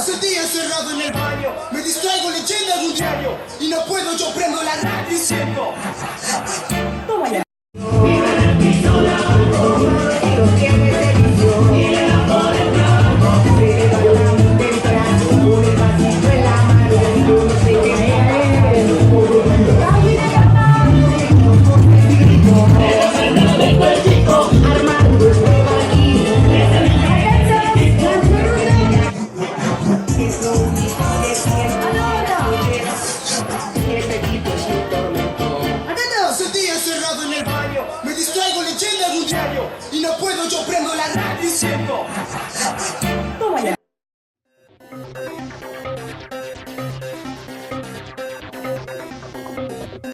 Sentí encerrado en el baño, me distraigo leyendo un diario y no puedo, yo prendo la radio diciendo toma ya. Sentí encerrado en el baño, me distraigo leyendo un diario y no puedo, yo prendo la radio diciendo